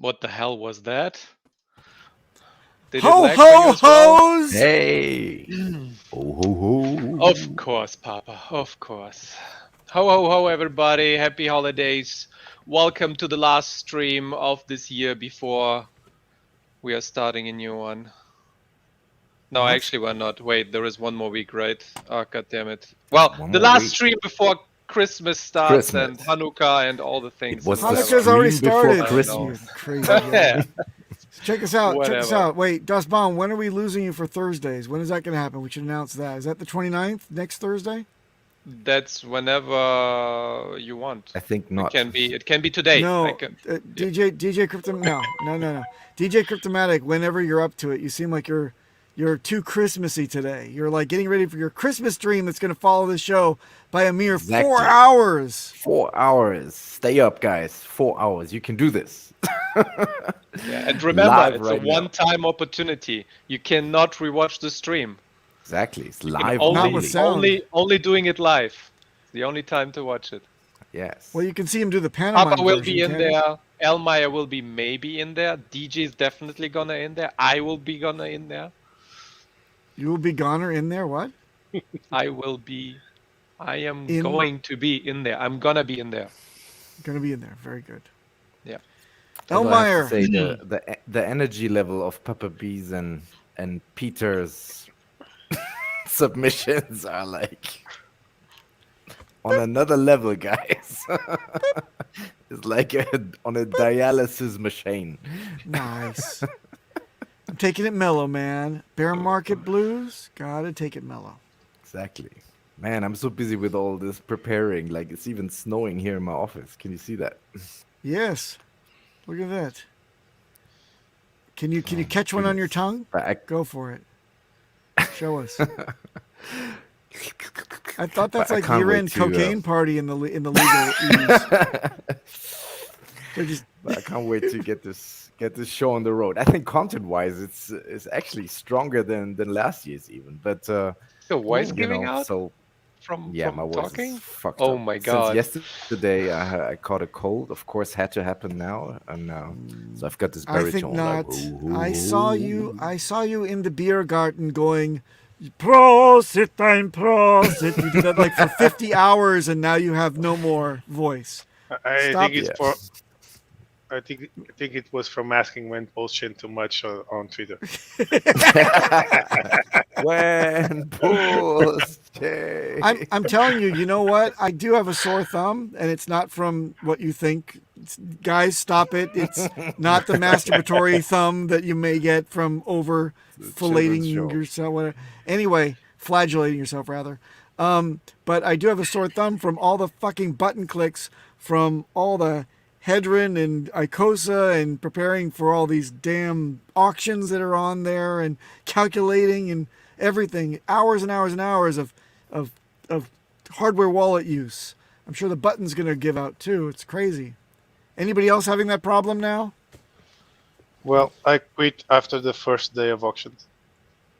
What the hell was that? Did it Ho lag for you ho as well? ho's! Hey! Ho ho ho! Of course, Papa. Of course. Ho ho ho, everybody! Happy holidays! Welcome to the last stream of this year before we are starting a new one. No, What? actually, we're not. Wait, there is one more week, right? Oh, god damn it! Well, One the more last week. stream before Christmas starts and Christmas. Hanukkah and all the things. It was and the Hanukkah's already stream before started. Christmas. You crazy guy. Check us out. Check us Whatever. out. Wait, Dust Bomb, when are we losing you for Thursdays? When is that going to happen? We should announce that. Is that the 29th, next Thursday? That's whenever you want. I think not. It can be today. No, I can, DJ Crypto. No. DJ Cryptomatic. Whenever you're up to it, you seem like you're too Christmassy today. You're like getting ready for your Christmas stream that's going to follow the show by a mere Exactly. 4 hours. 4 hours. Stay up, guys. 4 hours. You can do this. Yeah, and remember, Live it's right a now. one-time opportunity. You cannot rewatch the stream. Exactly. It's You can live Not only. with sound. only doing it live. It's the only time to watch it. Yes. Well, you can see him do the pantomime Papa will version, be in can't you? there. Elmeyer will be maybe in there. DJ is definitely gonna in there. I will be gonna in there. You will be goner in there. What? I will be. I am In- going to be in there. I'm gonna be in there. Going to be in there. Very good. Yeah. Although I have Elmeyer. to say the energy level of Papa B's and Peter's submissions are like on another level, guys. It's like on a dialysis machine. Nice. I'm taking it mellow, man. Bear market blues. Gotta take it mellow. Exactly. Man, I'm so busy with all this preparing. Like it's even snowing here in my office. Can you see that? Yes. Look at that. Can you catch one on your tongue? Go for it. Show us. I thought that's I like can't year-end wait to, cocaine party in the legal They're just I can't wait to get this show on the road. I think content-wise, it's actually stronger than last year's even. But Your voice you giving know, out so from yeah, my voice talking? is fucked Oh up. my god. Since yesterday, I caught a cold. Of course, had to happen now, and so I've got this I baritone. think not. Like, ooh, I saw you in the beer garden going, Prosit, I'm Prosit. You did that like for 50 hours and now you have no more voice. I Stop think it's it. for. I think it was from asking when posting too much on Twitter. when bullshit. I'm telling you, you know what? I do have a sore thumb, and it's not from what you think. Guys, stop it. It's not the masturbatory thumb that you may get from over filleting children's show. yourself. Whatever. Anyway, flagellating yourself, rather. But I do have a sore thumb from all the fucking button clicks from all the Hedron and Icosa and preparing for all these damn auctions that are on there and calculating and everything. Hours and hours and hours of hardware wallet use. I'm sure the button's going to give out too. It's crazy. Anybody else having that problem now? Well, I quit after the first day of auctions,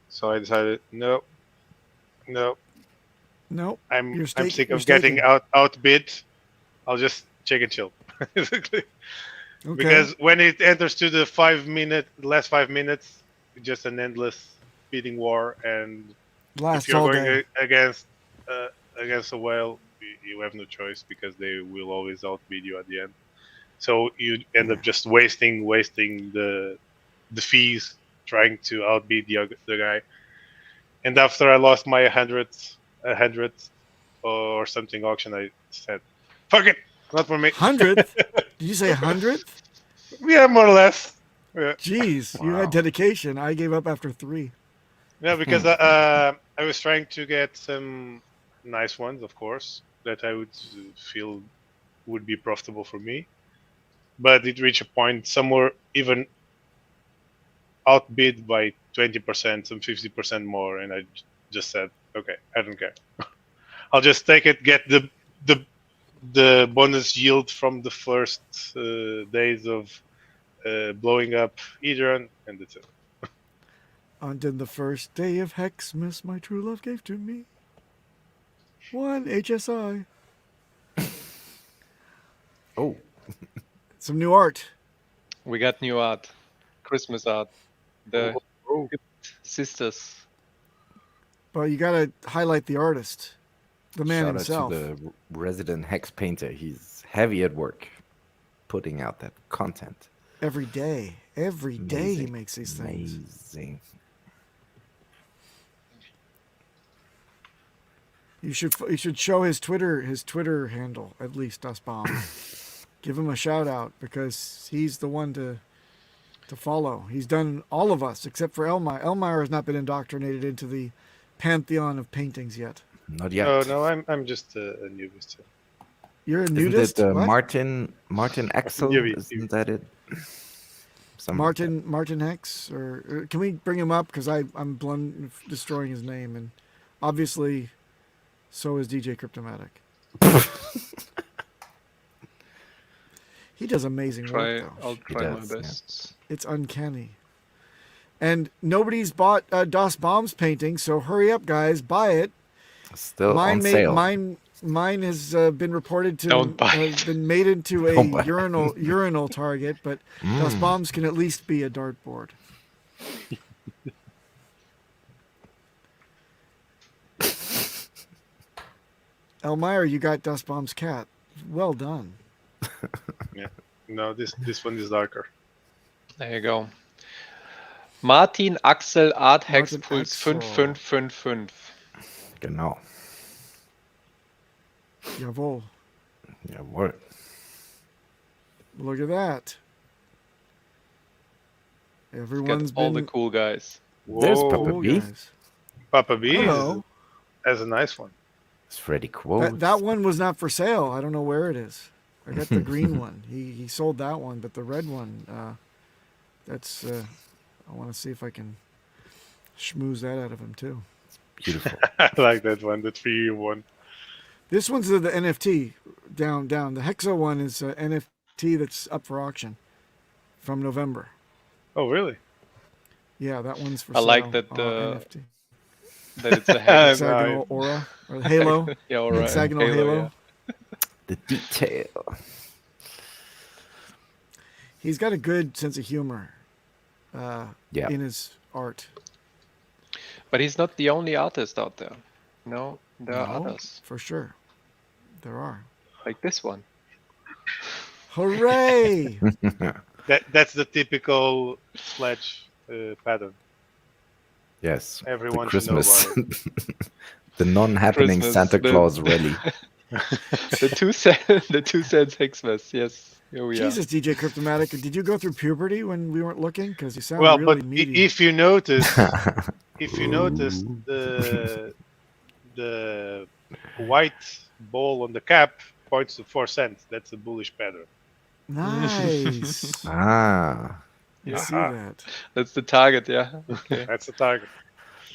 so I decided no, No. I'm You're sick you're of getting staking. outbid. I'll just check and chill, basically. Okay. Because when it enters to the last 5 minutes, it's just an endless bidding war, and Lasts if you're all going day. against a whale, you have no choice because they will always outbid you at the end. So you end up just wasting the fees trying to outbid the guy. And after I lost my 100 or something auction, I said, "Fuck it, not for me." 100th? Did you say 100th? Yeah, more or less. Yeah, Jeez, you Wow. had dedication. I gave up after 3. yeah, because I was trying to get some nice ones, of course, that I would feel would be profitable for me. But it reached a point somewhere even outbid by 20%, some 50% more, and I just said, "Okay, I don't care. I'll just take it, get the bonus yield from the first days of blowing up Ethereum, and that's it." On the first day of HEXmas, my true love gave to me 1 HSI. Oh, Some new art. We got new art, Christmas art. The Oh, sisters. But you gotta highlight the artist, the man Shout himself. out to the resident hex painter. He's heavy at work, putting out that content. Every day he Amazing. makes these things. Amazing. You should show his Twitter handle at least, Dustbomb. Give him a shout out because he's the one to follow. He's done all of us except for Elmire. Elmire has not been indoctrinated into the pantheon of paintings yet. Not yet. Oh no, I'm just a newbie too. You're a Isn't nudist? it What? Martin Axel? Yuri. Isn't that it? Martin Hex, or can we bring him up because I'm destroying his name, and obviously so is DJ Cryptomatic. He does amazing work though. I'll He try my does, yeah. best. It's uncanny. And nobody's bought Das Bomb's painting, so hurry up, guys, buy it. Still on sale. Mine has been reported to Don't buy have it. been made into a Don't buy it. urinal target, but Das Bombs can at least be a dartboard. Elmire, you got Das Bomb's cat. Well done. No, this one is darker. There you go. Martin Axel Art Hex Martin Puls Axel. 5555. Genau. Jawohl. Jawohl. Look at that. Got Everyone's all been the cool guys. There's Whoa, Papa cool B. guys. Papa B Hello. has a nice one. It's Freddy Quotes. That one was not for sale. I don't know where it is. I got the green one. He sold that one, but the red one, that's. I want to see if I can schmooze that out of him too. Beautiful. I like that one, the 3-1. This one's the NFT down. The Hexa one is NFT that's up for auction from November. Oh, really? Yeah, that one's for I sale. like that NFT. That it's a hex. Hexagonal aura or halo. Yeah, all right. Hexagonal halo. Yeah. The detail. He's got a good sense of humor Yeah. in his art. But he's not the only artist out there. No, there are No, others. for sure. There are. Like this one. Hooray! That's the typical sledge pattern. Yes. Everyone the should know Christmas. about The non-happening Christmas, Santa the- Claus rally. The 2 cents, the 2 cents HEXmas. Yes, here we Jesus, DJ Cryptomatic, did you go through puberty when we weren't looking? Because you sound Well, really but meaty. if you notice, the white ball on the cap points to 4 cents. That's a bullish pattern. Nice. Ah. You see Aha. that? That's the target, yeah. Okay. That's the target.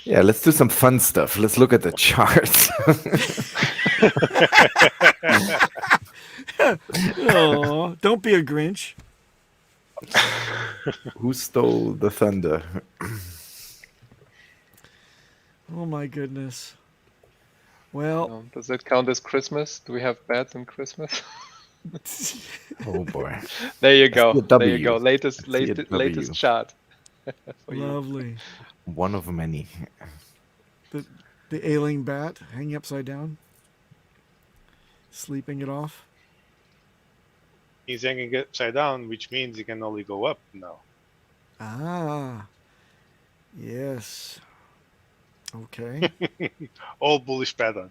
Yeah, let's do some fun stuff. Let's look at the charts. Oh, don't be a Grinch. Who stole the thunder? Oh my goodness. Well, Does that count as Christmas? Do we have bats in Christmas? Oh boy. There you go. see a There you W. go. Latest I see a W. latest chart. For you. lovely. One of many. The ailing bat hanging upside down, sleeping it off. He's hanging upside down, which means he can only go up now. Ah, yes. Okay. All bullish pattern.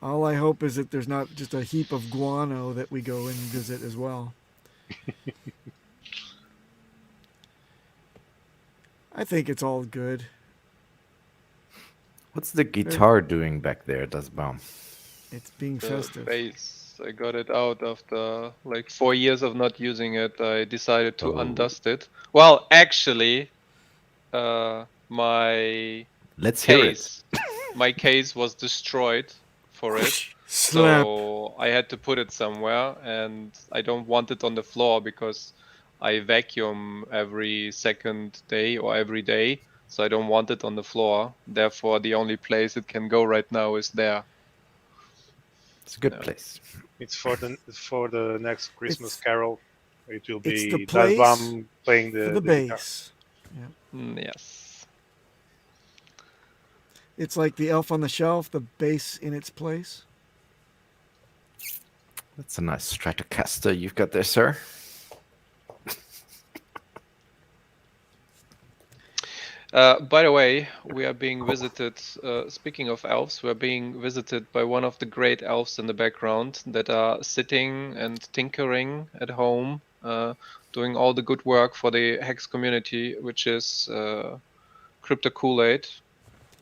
All I hope is that there's not just a heap of guano that we go and visit as well. I think it's all good. What's the guitar doing back there, Dustbaum? It's being The festive. base. I got it out after like 4 years of not using it. I decided to Oh. undust it. Well, actually, my Let's hear it. case, my case was destroyed for it. Slap. So I had to put it somewhere, and I don't want it on the floor because I vacuum every second day or every day. So I don't want it on the floor. Therefore, the only place it can go right now is there. It's a good No. place. It's for the next Christmas It's- carol. It will It's the be place Dasbam playing for the guitar. bass. Yes. It's like the elf on the shelf, the bass in its place. That's a nice Stratocaster you've got there, sir. By the way, we are being visited, speaking of elves, we are being visited by one of the great elves in the background that are sitting and tinkering at home, doing all the good work for the Hex community, which is Crypto Kool-Aid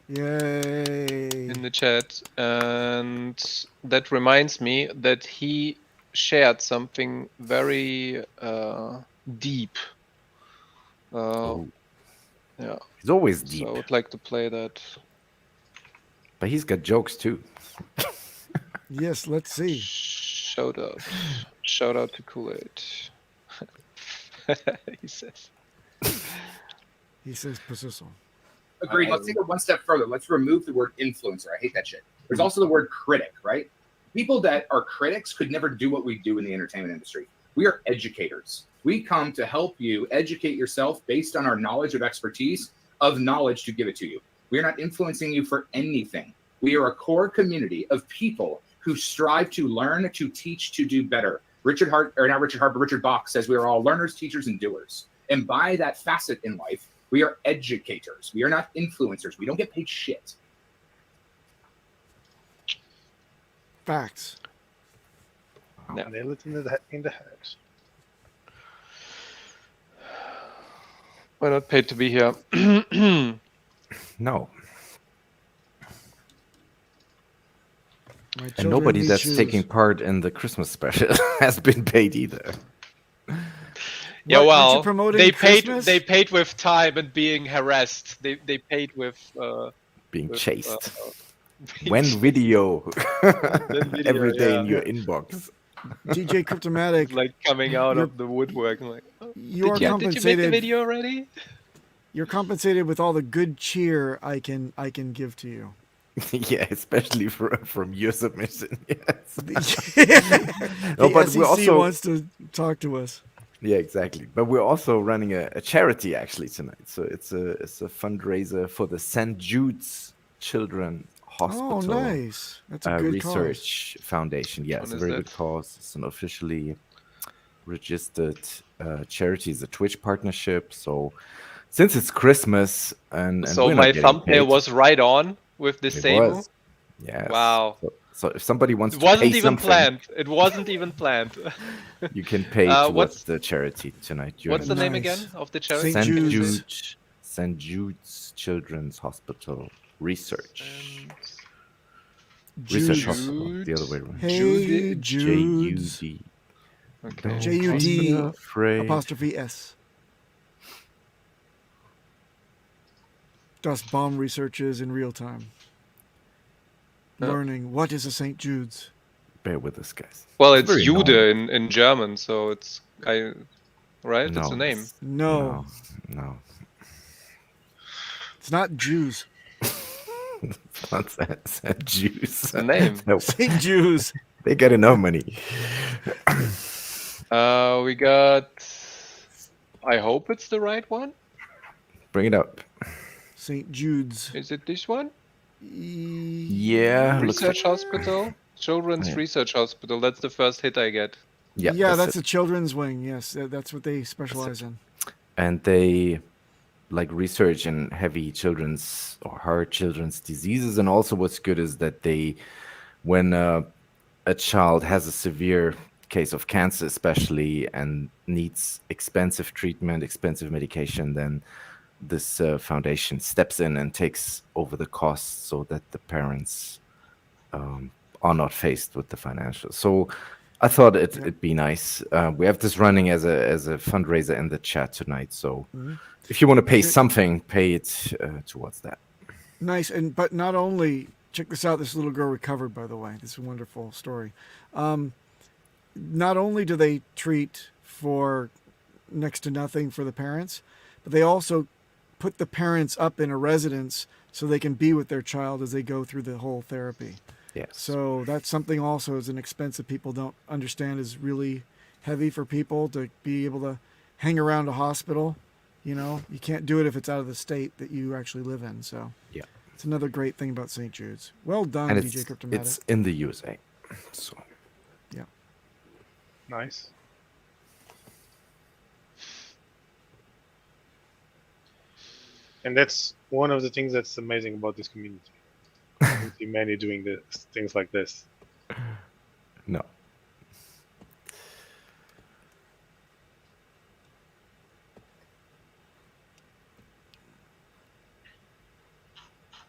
Yay. in the chat. And that reminds me that he shared something very deep. Oh, Yeah. he's always deep, So I would like to play that. but he's got jokes too. Yes, let's see. Shout out to Kool-Aid. He says. He says preciso. Agreed. Let's take it one step further. Let's remove the word influencer. I hate that shit. There's also the word critic, right? People that are critics could never do what we do in the entertainment industry. We are educators. We come to help you educate yourself based on our knowledge of expertise, of knowledge to give it to you. We are not influencing you for anything. We are a core community of people who strive to learn, to teach, to do better. Richard Bach says we are all learners, teachers, and doers. And by that facet in life, we are educators. We are not influencers. We don't get paid shit. Facts. Yeah. Nail it in the head. We're not paid to be here. No, My and children nobody need that's shoes. taking part in the Christmas special has been paid either. Yeah, What, aren't you well, promoting they Christmas? paid with time and being harassed. They paid with Being with, chased. being When chased. video, video, every day in yeah. your inbox. DJ Cryptomatic, Like coming out You're- of the woodwork. I'm like, oh, you are did you make the compensated. video already? You're compensated with all the good cheer I can give to you. Yeah, especially from your submission. Yes. The No, but SEC we're also wants to talk to us. yeah, exactly. But we're also running a charity actually tonight. So it's a fundraiser for the St. Jude's Children Hospital Oh, nice. That's a good Research Foundation. Yeah, Which it's a one very is good that? cause. It's an officially registered charity. It's a Twitch partnership. So since it's Christmas and So we're my not getting thumbnail paid, was right on with the it same. was. Yes. Wow. So if somebody wants It to pay wasn't even something, planned. It wasn't even planned. you can pay towards What's the charity tonight. what's the name Nice. again of the charity? St. St. Can you say it? Jude's. St. Jude's Children's Hospital Research. Research Jude's. Hospital, the other way around. Hey, Jude's. J-U-D. Okay. J-U-D Afraid. apostrophe S. Does bomb researches in real time. Yeah. Learning what is a St. Jude's. Bear with us, guys. Well, It's it's very Jude known. in German, so it's right. It's a name. it's- No, No. it's not Jews. It's not St. Jude's. It's a name. No, St. Jews. they get enough money. We got. I hope it's the right one. Bring it up. St. Jude's. Is it this one? Yeah. looks like- Research Hospital, Children's Yeah. Research Hospital. That's the first hit I get. Yeah, that's it. a children's wing. Yes, that's what they specialize in. And they like research in heavy children's or hard children's diseases. And also what's good is that they, when a child has a severe case of cancer especially and needs expensive treatment, expensive medication, then this foundation steps in and takes over the costs so that the parents are not faced with the financials. So I thought it'd be nice. We have this running as a fundraiser in the chat tonight. So if you want to pay something, pay it towards that. Nice, but not only check this out. This little girl recovered, by the way. This is a wonderful story. Not only do they treat for next to nothing for the parents, but they also put the parents up in a residence so they can be with their child as they go through the whole therapy. Yes. So that's something also as an expense that people don't understand is really heavy for people to be able to hang around a hospital. You know, you can't do it if it's out of the state that you actually live in. So Yeah. it's another great thing about St. Jude's. Well done, And DJ Cryptomatic. it's in the USA. So Nice. And that's one of the things that's amazing about this community. I don't see many doing things like this. no.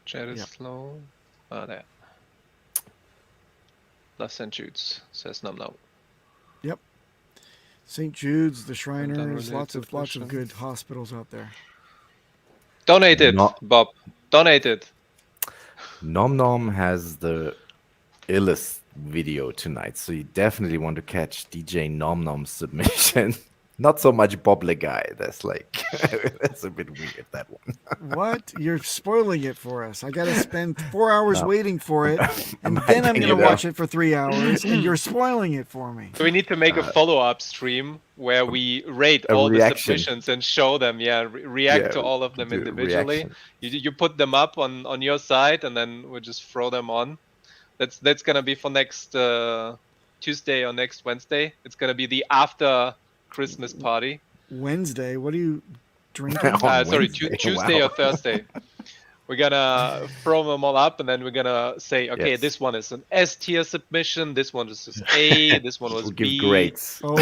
Chat is Yep. slow. Ah, there. Last St. Jude's says no. St. Jude's, the Shriners, Unrelated lots of question. good hospitals out there. Donate it, No. Bob. Donate it. Nom Nom has the illest video tonight, so you definitely want to catch DJ Nom Nom's submission. Not so much Bob Le Guy. That's like that's a bit weird, that one. What? You're spoiling it for us. I got to spend 4 hours No. waiting for it, and I'm then I'm hyping going to it watch up. it for 3 hours, and you're spoiling it for me. So we need to make a follow-up stream where we rate all the reaction. submissions and show them. Yeah, react Yeah, to all of them do a individually. reaction. You put them up on your side, and then we'll just throw them on. That's gonna be for next Tuesday or next Wednesday. It's gonna be the after Christmas party. Wednesday, what are you drinking? On Sorry, Wednesday, Tuesday wow. or Thursday. We're gonna throw them all up, and then we're gonna say, okay, Yes. this one is an S tier submission. This one is A. This one was We'll B. give grades. Oh,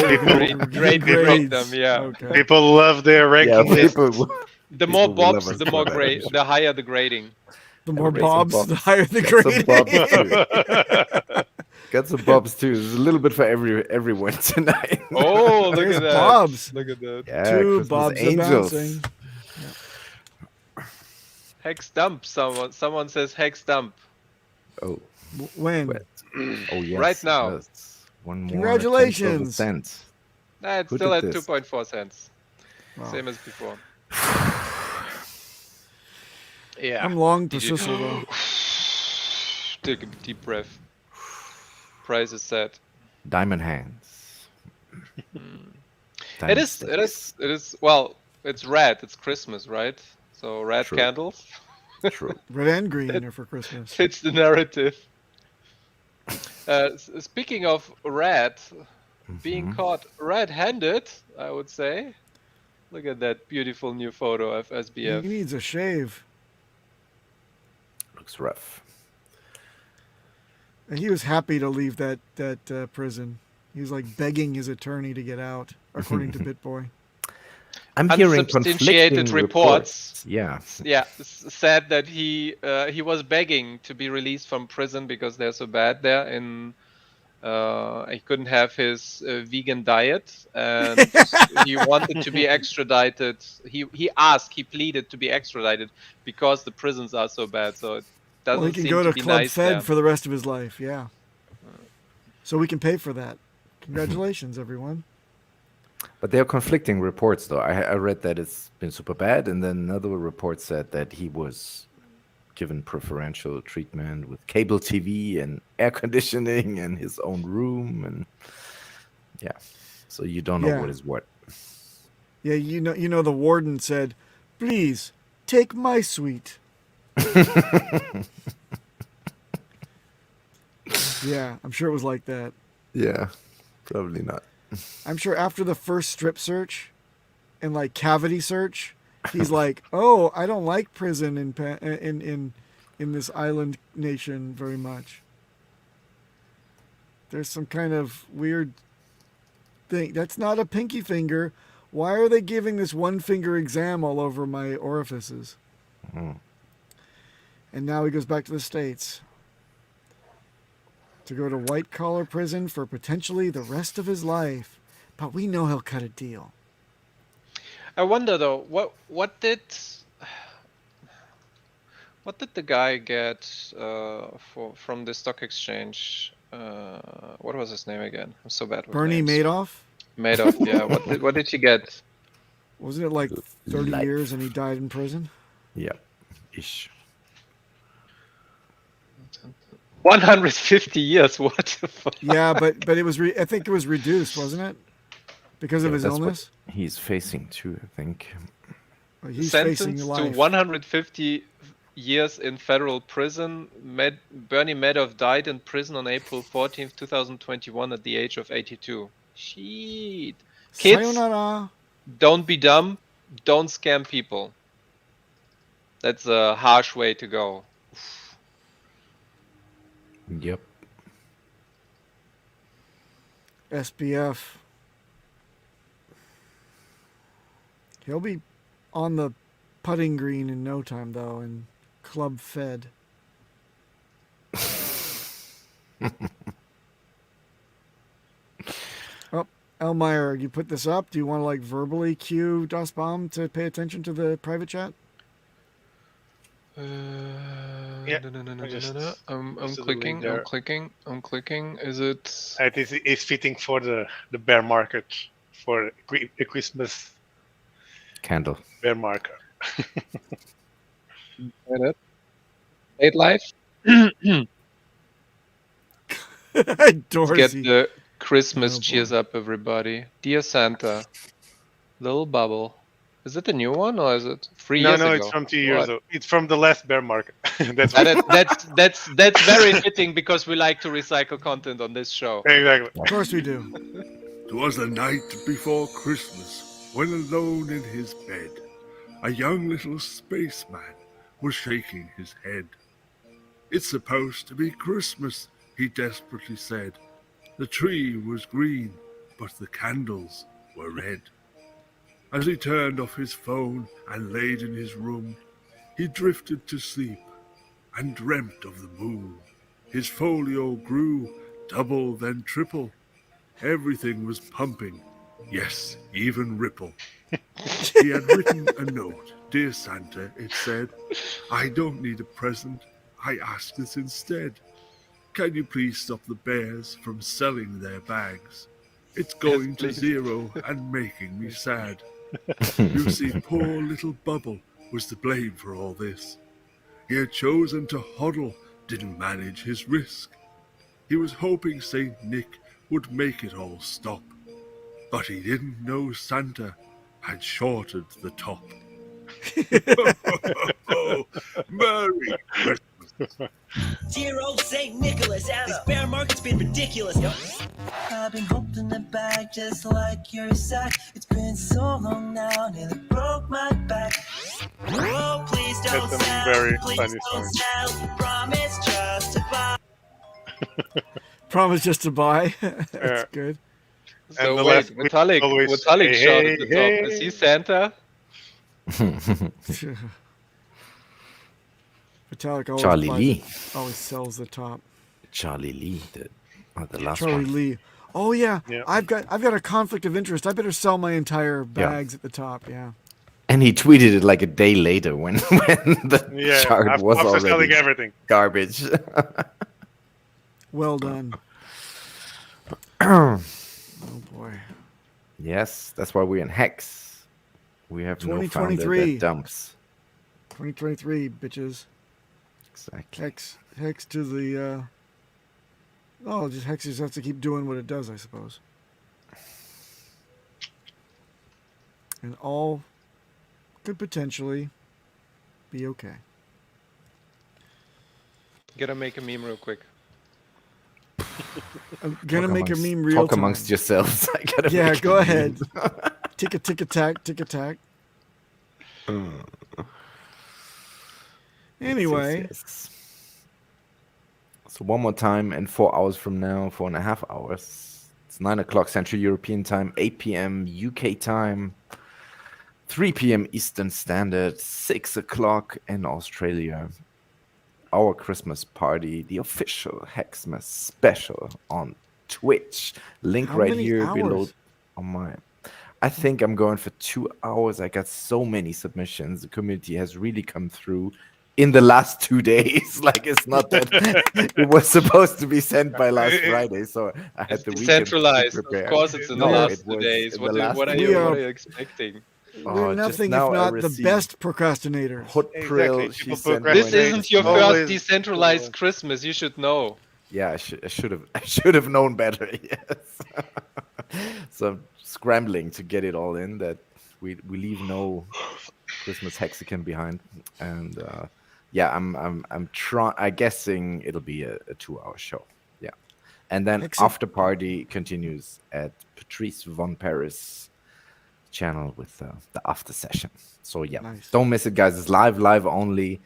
Great rate them, yeah. Okay. People love their Yeah, ranking list. people. The more People will bobs, love us the for more that, grade, I'm the higher the grading. The more Get some bobs, the bobs. higher the Get some grade. bobs too. Got some bobs too. There's a little bit for everyone tonight. Oh, look There's at that! bobs. Look at that. Yeah, Two Christmas bobs are angels. bouncing. Hex dump. Someone says hex dump. Oh, When? Wet. oh yes. Right now. That's one more. Congratulations. Cent. Nah, it's Who still did at this? 2.4 cents. Wow. Same as before. Yeah. I'm long Did you- persistent though. Take a deep breath. Price is set. Diamond hands. It Diamond is. sticks. It is. Well, it's red. It's Christmas, right? So red True. candles True. Red and green are for Christmas. fits the narrative. Speaking of red, being Mhm. caught red-handed, I would say. Look at that beautiful new photo of He SBF. needs a shave. Looks rough. And he was happy to leave that prison. He was like begging his attorney to get out, according to BitBoy. I'm hearing Unsubstantiated conflicting reports. Yeah. Yeah, said that he was begging to be released from prison because they're so bad there. He couldn't have his vegan diet, and he wanted to be extradited. He pleaded to be extradited because the prisons are so bad. So it doesn't Well, he can seem go to to be Club nice Fed there. for the rest of his life. Yeah. So we can pay for that. Congratulations, everyone. But there are conflicting reports, though. I read that it's been super bad, and then another report said that he was given preferential treatment with cable TV and air conditioning and his own room, and yeah. So you don't know Yeah. what is what. Yeah, you know, the warden said, "Please take my suite." Yeah, I'm sure it was like that. Yeah, probably not. I'm sure after the first strip search and like cavity search, he's like, "Oh, I don't like prison in this island nation very much. There's some kind of weird thing. That's not a pinky finger. Why are they giving this one finger exam all over my orifices?" Mm. And now he goes back to the States to go to white collar prison for potentially the rest of his life. But we know he'll cut a deal. I wonder though, what did the guy get from the stock exchange? What was his name again? I'm so bad with Bernie names. Madoff? Madoff, yeah. What did he get? Wasn't it like 30 Life. years and he died in prison? Yeah, ish. 150 years. What the fuck? Yeah, but it was I think it was reduced, wasn't it? because of his That's what illness. he's facing too, I think. He's facing Sentenced to life. 150 years in federal prison. Bernie Madoff died in prison on April 14th, 2021 at the age of 82. Shit. Kids, Sayonara. don't be dumb. Don't scam people. That's a harsh way to go. Yep. SBF. He'll be on the putting green in no time, though, and club fed. Oh, Elmeyer, you put this up. Do you want to like verbally cue Das Bomb to pay attention to the private chat? Yeah, I'm just the clicking. link there. I'm clicking. Is it? It's fitting for the bear market, for a Christmas Candle. bear market. Late life. Dorsey. Get the Christmas Oh, boy. cheers up, everybody. Dear Santa, little bubble. Is it the new one or is it 3 years ago? No, it's from 2 years What? ago. It's from the last bear market. That's That's very fitting because we like to recycle content on this show. exactly. Of course we do. 'Twas the night before Christmas, when alone in his bed, a young little spaceman was shaking his head. It's supposed to be Christmas, he desperately said. The tree was green, but the candles were red. As he turned off his phone and laid in his room, he drifted to sleep and dreamt of the moon. His folio grew double then triple. Everything was pumping, yes, even Ripple. He had written a note. Dear Santa, it said, I don't need a present, I ask this instead. Can you please stop the bears from selling their bags? It's going to please. zero and making me sad. You see, poor little Bubble was to blame for all this. He had chosen to hodl, didn't manage his risk. He was hoping Saint Nick would make it all stop. But he didn't know Santa had shorted the top. Merry Christmas. Dear old St. Nicholas, this bear market's been ridiculous. I've been holding the bag just like your sack. It's been so long now, nearly broke my back. Oh, please don't That's a sell, very please funny don't song. sell. Promise just to buy. Promise just to buy. That's Yeah. good. So And the wait, last week Vitalik always, shot hey, at the hey, top. Is he Santa? Vitalik always Charlie buys Lee. it, always sells the top. Charlie Lee, the last Charlie one. Lee. Oh yeah. Yeah. I've got a conflict of interest. I better sell my entire bags at the top. Yeah. And he tweeted it like a day later when the Yeah, chart was after selling already everything. garbage. Well done. Oh boy. Yes, that's why we're in Hex. We have no founder 2023. that dumps. 2023 bitches. Exactly. Hex to the. Oh, just Hex just has to keep doing what it does, I suppose. And all could potentially be okay. Gotta make a meme real quick. I'm gonna Talk make a amongst- meme real Talk time. amongst yourselves. I gotta Yeah, make go a ahead. meme. Tick a tack, tick a tack. Anyway, Yes. So one more time, and 4 hours from now, 4.5 hours. It's 9 o'clock Central European Time, 8 p.m. UK time, 3 p.m. Eastern Standard, 6 o'clock in Australia. Our Christmas party, the official HEXmas special on Twitch. Link How right many here below hours? on my. I think I'm going for 2 hours. I got so many submissions. The community has really come through in the last 2 days. Like, it's not that it was supposed to be sent by last Friday, so I had It's the weekend to decentralized. prepare. Of course, it's in the No, last it 2 was days. in What, the last what are 2 you? days. What are you expecting? we're just nothing if now I not the received best procrastinators. Hot Exactly. Prill, she People sent procrastinate. This one. isn't your Always- first decentralized Christmas. You should know. Yeah, I should have known better. Yes. So I'm scrambling to get it all in. That we leave no Christmas Hexican behind. And yeah, I'm trying. I'm guessing it'll be a 2-hour show. Yeah, and then after party continues at Patrice Von Paris channel with the after session. So yeah, don't miss it, guys. It's live only.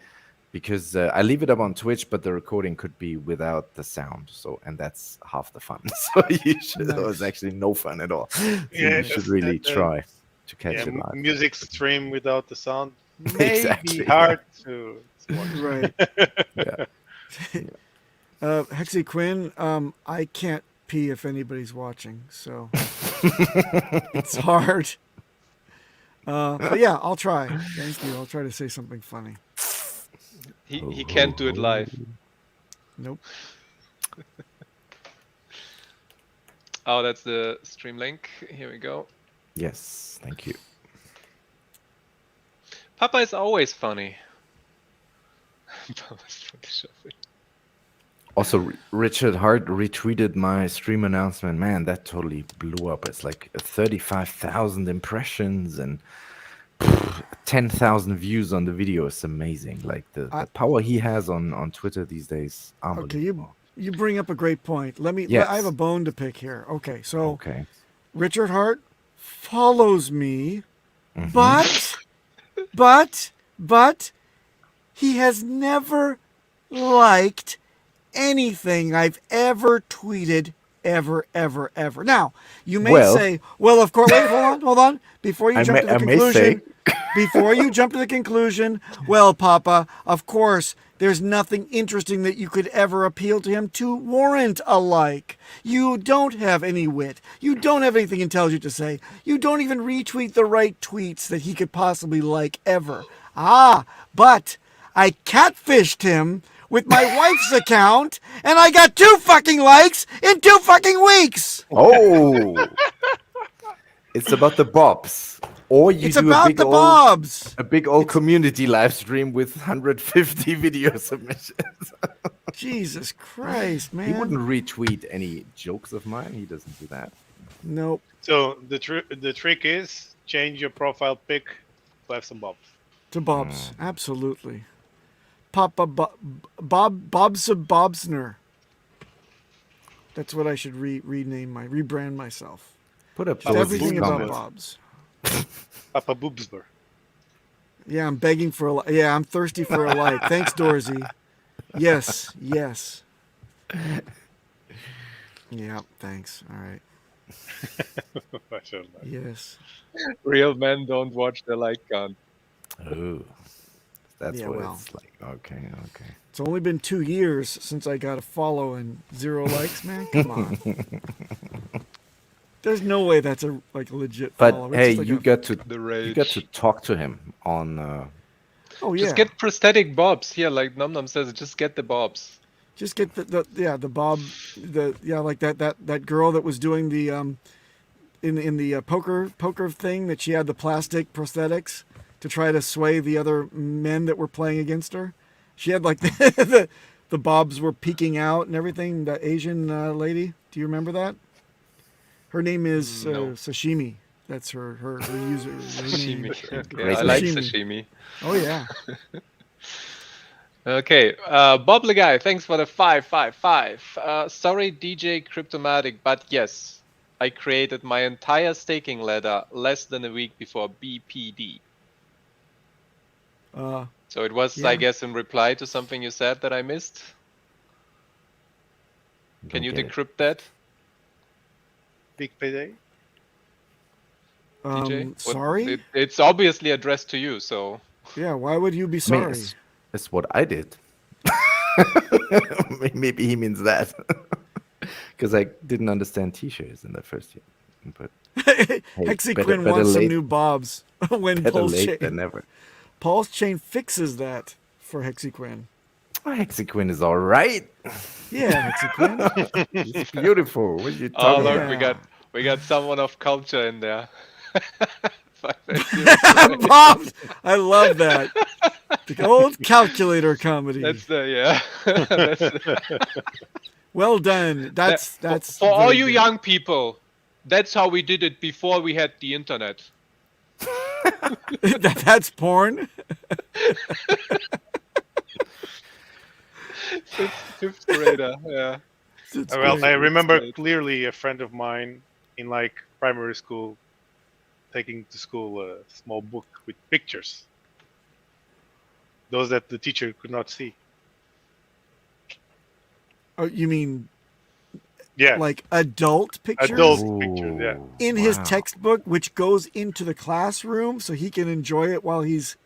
Because I leave it up on Twitch, but the recording could be without the sound. So, and that's half the fun. So it was actually no fun at all. So you should really try to catch it live. Music stream without the sound may be hard to watch. Right. Hexy Quinn, I can't pee if anybody's watching, so it's hard. But yeah, I'll try. Thank you. I'll try to say something funny. He can't do it live. Nope. Oh, that's the stream link. Here we go. Yes, thank you. Papa is always funny. Also, Richard Hart retweeted my stream announcement. Man, that totally blew up. It's like 35,000 impressions and 10,000 views on the video. Is amazing. Like the power he has on Twitter these days. Okay, you bring up a great point. I have a bone to pick here. Okay, so Richard Hart follows me, but he has never liked anything I've ever tweeted ever. Now, you may say, well, of course, wait, hold on. Before you jump to the conclusion, well, Papa, of course, there's nothing interesting that you could ever appeal to him to warrant a like. You don't have any wit. You don't have anything intelligent to say. You don't even retweet the right tweets that he could possibly like ever. But I catfished him with my wife's account, and I got 2 fucking likes in 2 fucking weeks. Oh, it's about the bobs, or it's about the bobs. A big old community live stream with 150 video submissions. Jesus Christ, man! He wouldn't retweet any jokes of mine. He doesn't do that. Nope. So the trick is change your profile pic to have some bobs. To bobs, absolutely. Papa Bobsner. That's what I should rebrand myself. Put up everything about Bobs. Papa Boobsber. Yeah, I'm begging for I'm thirsty for a like. Thanks, Dorsey. Yes. Yeah, thanks. All right. Yes. Real men don't watch the like count. Oh. That's it's like. Okay. It's only been 2 years since I got a follow and 0 likes, man. Come on. There's no way that's a legit follow. But hey, you get to talk to him on. Just get prosthetic bobs here, like Num Num says. Just get the bobs. Just get the bob, like that girl that was doing the in the poker thing that she had the plastic prosthetics to try to sway the other men that were playing against her. She had like the bobs were peeking out and everything. The Asian lady, do you remember that? Her name is Sashimi. That's her user. Sashimi. Okay, I like sashimi. Oh yeah. Okay, Bob the guy, thanks for the 555. Sorry, DJ Cryptomatic, but yes, I created my entire staking ladder less than a week before BPD. So it was, I guess, in reply to something you said that I missed. Can you decrypt that? Big payday? DJ? Sorry? It's obviously addressed to you, so... Yeah, why would you be sorry? That's what I did. Maybe he means that. Because I didn't understand t-shirts in the first year. But Hexicans wants some new bobs when Pulse late than never. Pulse Chain fixes that for Hexicans. Hexicans is all right. Yeah, Hexicans. It's beautiful. What are you talking about? We got someone of culture in there. Bobs, I love that. The old calculator comedy. That's Well done. That's for all you young people. That's how we did it before we had the internet. That's porn. Fifth grader, yeah. It's Well, great. I remember Right. clearly a friend of mine in like primary school taking to school a small book with pictures, those that the teacher could not see. Oh, you mean Yeah, like adult pictures? adult pictures. Yeah, Ooh, in his wow. textbook, which goes into the classroom so he can enjoy it while he's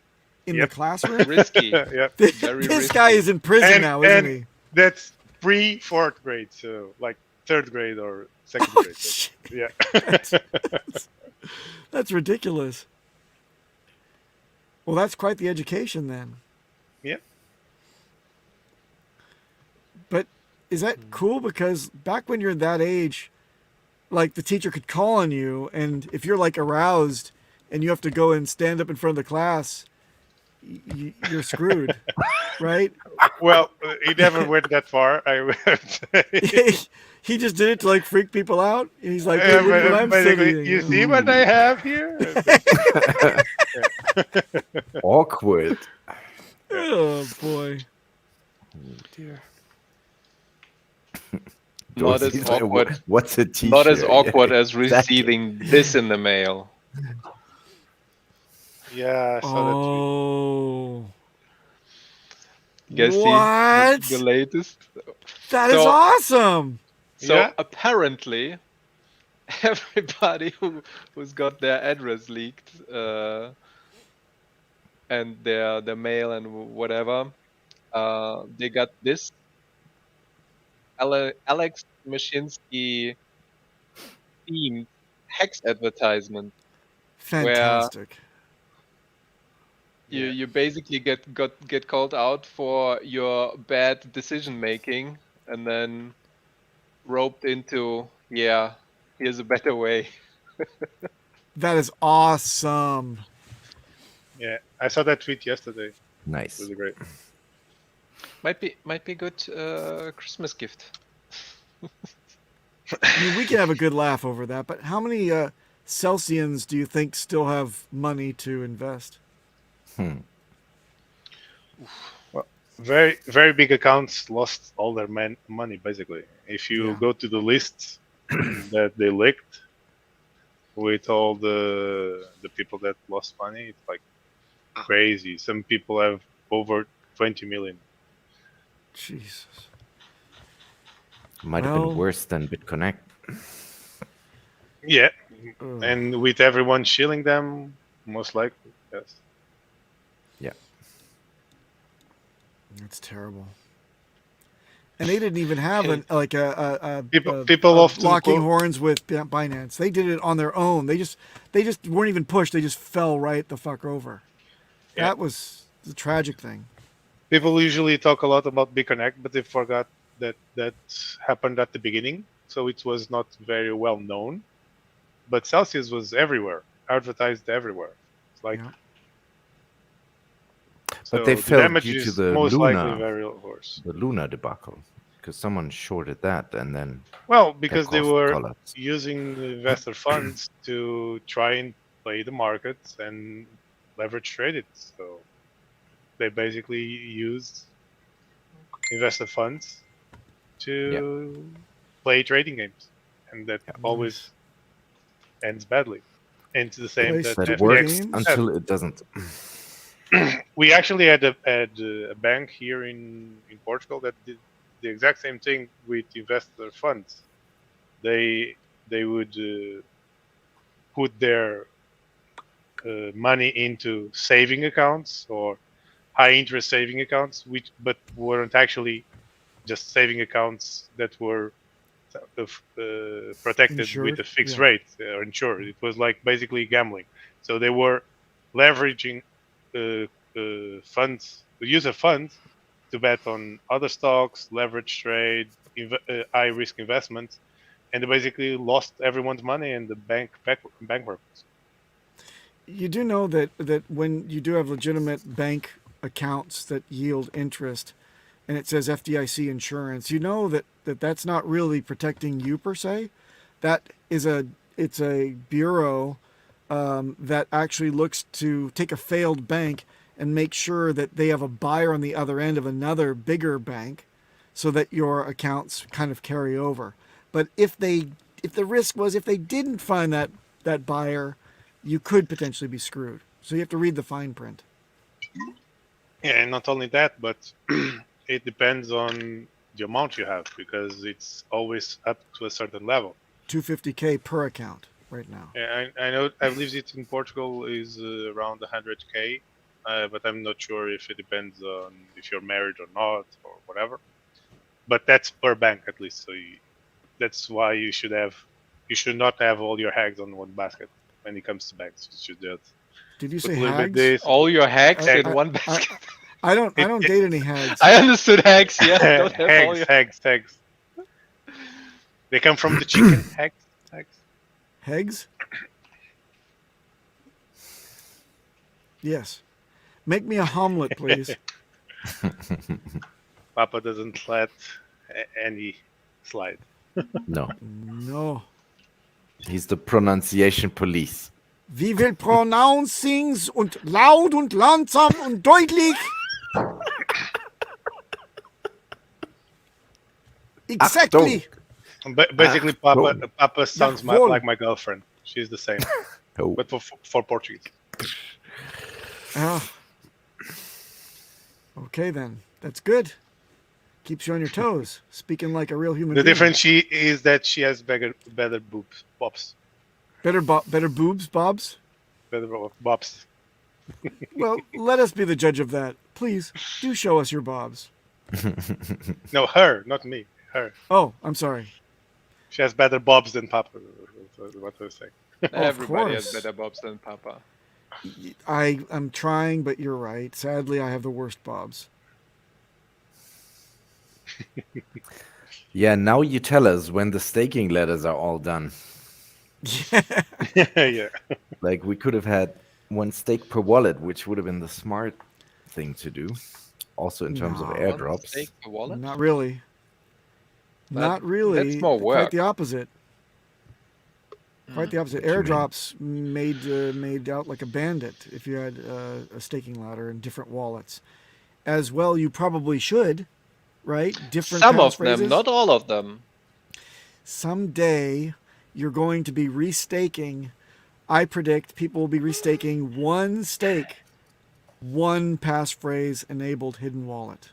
in Yep. the classroom. Risky. yeah. Very This risky. guy is in prison And- now, isn't and- he? That's pre-4th grade, so like 3rd grade or 2nd grade. Shit, Yeah. that's ridiculous. Well, that's quite the education then. Yeah. But is that cool? Because back when you're that age, like the teacher could call on you, and if you're like aroused and you have to go and stand up in front of the class, you're screwed, right? Well, he never went that far. I would say. He just did it to like freak people out. And he's like, Yeah, "Hey, look what I'm basically, studying." you see what I have here? Awkward. Oh boy. Oh, dear. Not as He's like, awkward. What's a t-shirt? Not as awkward as exactly. receiving this in the mail. Yeah, I saw that tweet. Oh, Guess what? the latest. That is So- awesome. So Yeah. apparently, everybody who's got their address leaked and their mail and whatever, they got this Alex Mashinsky themed hex advertisement. Fantastic. You basically get called out for your bad decision making, and then roped into, yeah, here's a better way. That is awesome. Yeah, I saw that tweet yesterday. It Nice. was great. Might be a good Christmas gift. I mean, we can have a good laugh over that, but how many Celsians do you think still have money to invest? Very, very big accounts lost all their money, basically. If you Yeah. go to the lists that they leaked with all the people that lost money, it's like crazy. Some people have over 20 million. Jesus. Might have Well- been worse than BitConnect. Yeah, Ugh. and with everyone shilling them, most likely, yes. That's terrible. And they didn't even have a People often locking quote- horns with Binance. They did it on their own. They just weren't even pushed. They just fell right the fuck over. Yeah. That was the tragic thing. People usually talk a lot about BitConnect, but they forgot that happened at the beginning, so it was not very well known. But Celsius was everywhere, advertised everywhere. It's like, Yeah. But they the fell damage due to is the most Luna. likely very worse. The Luna debacle, because someone shorted that, and then Well, because they caused were collapse. using the investor funds to try and play the markets and leverage trade it. So they basically used investor funds to play trading games, and that always ends badly. And it's the same Play that stupid that FTX works games? until it doesn't. we actually had a bank here in Portugal that did the exact same thing with investor funds. They would put their money into saving accounts or high interest saving accounts, but weren't actually just saving accounts that were protected Insured? with a fixed Yeah. rate or insured. It was like basically gambling. So they were leveraging funds, user funds, to bet on other stocks, leverage trade, high risk investments, and they basically lost everyone's money and the bank bankrupt. You do know that when you do have legitimate bank accounts that yield interest, and it says FDIC insurance, you know that that's not really protecting you per se. That is it's a bureau that actually looks to take a failed bank and make sure that they have a buyer on the other end of another bigger bank, so that your accounts kind of carry over. But if the risk was if they didn't find that buyer, you could potentially be screwed. So you have to read the fine print. Yeah, and not only that, but it depends on the amount you have, because it's always up to a certain level. 250K per account right now. Yeah, I know. I believe it in Portugal is around 100K, but I'm not sure if it depends on if you're married or not or whatever. But that's per bank at least. So that's why you should not have all your hags on one basket when it comes to banks. You should just Did you put say a little bit hags? this. All your hacks I- in one basket. I don't date any hags. I understood hacks. Yeah, don't have all your. Hags. They come from the chicken. Hags. Hags? Yes. Make me a omelet, please. Papa doesn't let any slide. No, No. he's the pronunciation police. We will pronounce things und laut und langsam und deutlich. Exactly. But basically, Papa sounds Jawohl. like my girlfriend. She's the same, Oh. but for Portuguese. Ah. Okay then. That's good. Keeps you on your toes. Speaking like a real human The being. difference is that she has better boobs, bobs, Better boobs, Bobs? better bobs. Well, let us be the judge of that. Please, do show us your Bobs. No, her, not me. Her. Oh, I'm sorry. She has better bobs than Papa. That's what I was saying. Everybody has course. better bobs than Papa. I'm trying, but you're right. Sadly, I have the worst Bobs. Yeah, now you tell us when the staking letters are all done. Yeah. Like, we could have had one stake per wallet, which would have been the smart thing to do. Also in terms of No. airdrops. Take the wallet. Not really. That- Not really. that's more Quite work. the opposite. Quite the opposite. What do you mean? Airdrops made out like a bandit if you had a staking ladder in different wallets. As well, you probably should, right? Different Some of passphrases. them, not all of them. Someday you're going to be restaking. I predict people will be restaking one stake, one passphrase enabled hidden wallet.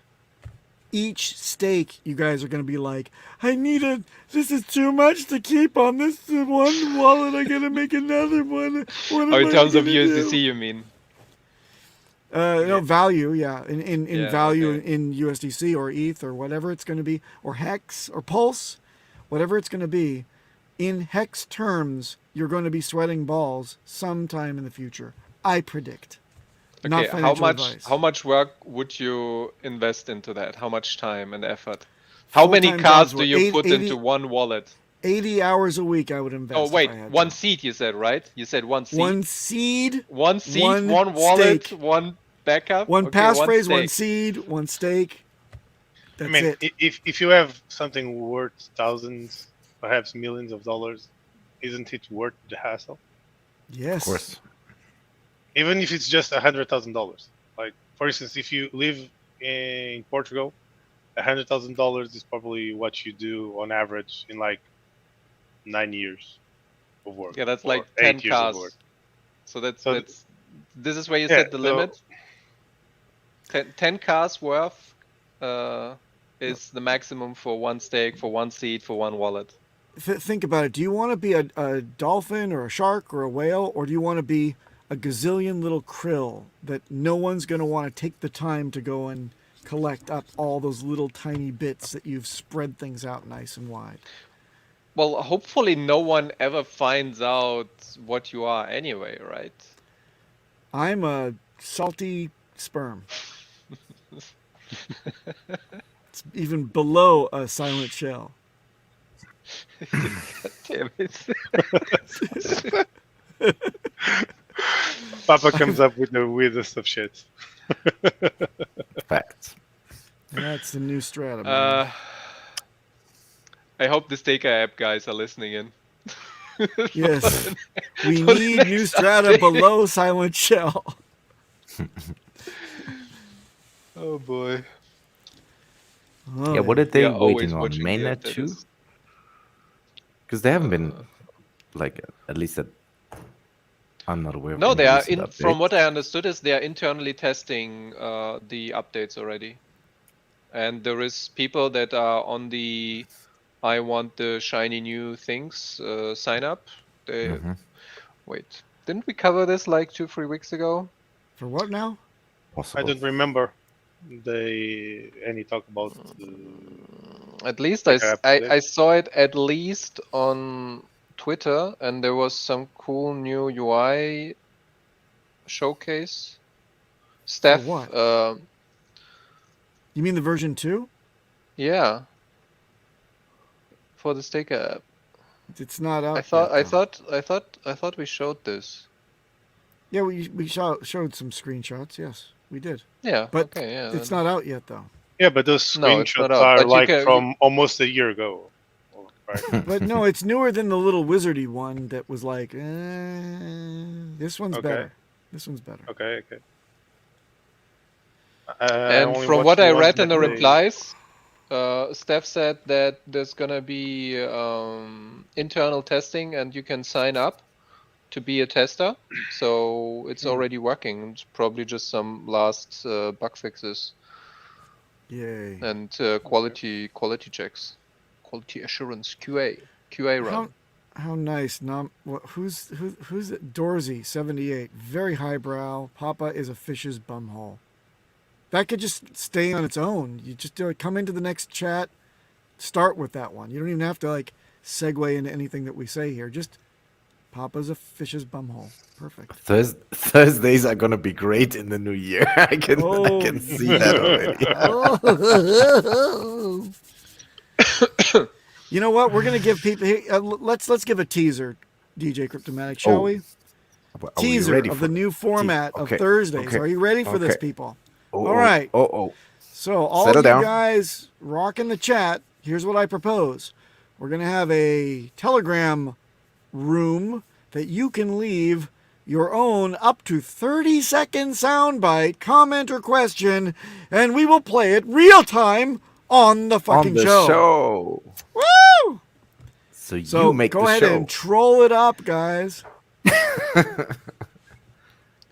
Each stake, you guys are going to be like, this is too much to keep on this one wallet. I got to make another one. What am Oh, in I terms of gonna do?" USDC, you mean? No, value, yeah. In Yeah, value okay. in USDC or ETH or whatever it's going to be, or Hex or Pulse, whatever it's going to be. In Hex terms, you're going to be sweating balls sometime in the future. I predict. Not Okay, financial advice. how much work would you invest into that? How much time and effort? How many Full-time cars jobs do were you put 80 into one wallet? 80 hours a week I would invest. Oh wait, if I had one to. seed you said, right? You said one seed. One seed, One seed, one one wallet, stake. one backup. one Okay, passphrase, one stake. seed, one stake. That's I mean, it. if you have something worth thousands, perhaps millions of dollars, isn't it worth the hassle? Yes. Of course. Even if it's just $100,000. Like, for instance, if you live in Portugal, $100,000 is probably what you do on average in like 9 years of work. Yeah, that's or like 8 10 years of cars. work. So that's So this is where you yeah, set the so- limit. 10 cars worth is the maximum for one stake, for one seed, for one wallet. Think about it. Do you want to be a dolphin or a shark or a whale, or do you want to be a gazillion little krill that no one's going to want to take the time to go and collect up all those little tiny bits that you've spread things out nice and wide? Well, hopefully no one ever finds out what you are anyway, right? I'm a salty sperm. It's even below a silent shell. Damn it. Papa comes up with the weirdest of shit. Facts. That's the new strata. Man. I hope the Staker app guys are listening in. Yes. We for the need new next strata update. below Silent Shell. Oh boy. Oh, Yeah, what yeah. are We they are always waiting on? watching the Mainnet too? updates. Because they haven't been Uh, like at least that I'm not aware of no, any they are recent from what updates. I understood is they are internally testing the updates already. And there is people that are on the I want the shiny new things sign up. They Hmm. wait. Didn't we cover this like 2-3 weeks ago? For what now? I Possible. don't remember any talk about At least like an update. I saw it at least on Twitter, and there was some cool new UI showcase. For Steph, what? You mean the version 2? yeah, for the Staker app. It's not I out thought yet, though. I thought we showed this. Yeah, we showed some screenshots. Yes, we did. Yeah, But okay, yeah. it's Then. not out yet, though. Yeah, but those No, it's not screenshots out. are But you like can. from almost a year ago, right? But no, it's newer than the little wizardy one that was like, this one's Okay. better. This one's better. Okay. I And only from watched what I one read in that the they- replies, Steph said that there's gonna be internal testing, and you can sign up to be a tester. So it's already working. It's probably just some last bug fixes Yay. and quality checks, quality assurance, QA run. How nice. Who's it? Dorsey 78. Very highbrow. Papa is a fish's bumhole. That could just stay on its own. You just do it. Come into the next chat. Start with that one. You don't even have to like segue into anything that we say here. Just Papa's a fish's bumhole. Perfect. Thursdays are gonna be great in the new year. I can Oh, see that already. Oh. You know what? We're gonna give people. Let's give a teaser, DJ Cryptomatic, shall Oh, we? Are you Teaser ready of for the new format of Okay, Thursdays. okay, Are you ready for this, okay. people? Oh, All right. Oh. So all Settle of you down. guys rocking the chat. Here's what I propose. We're gonna have a Telegram room that you can leave your own up to 30-second soundbite, comment, or question, and we will play it real time on the fucking On the show. Woo! So you So make go the ahead show. and troll it up, guys.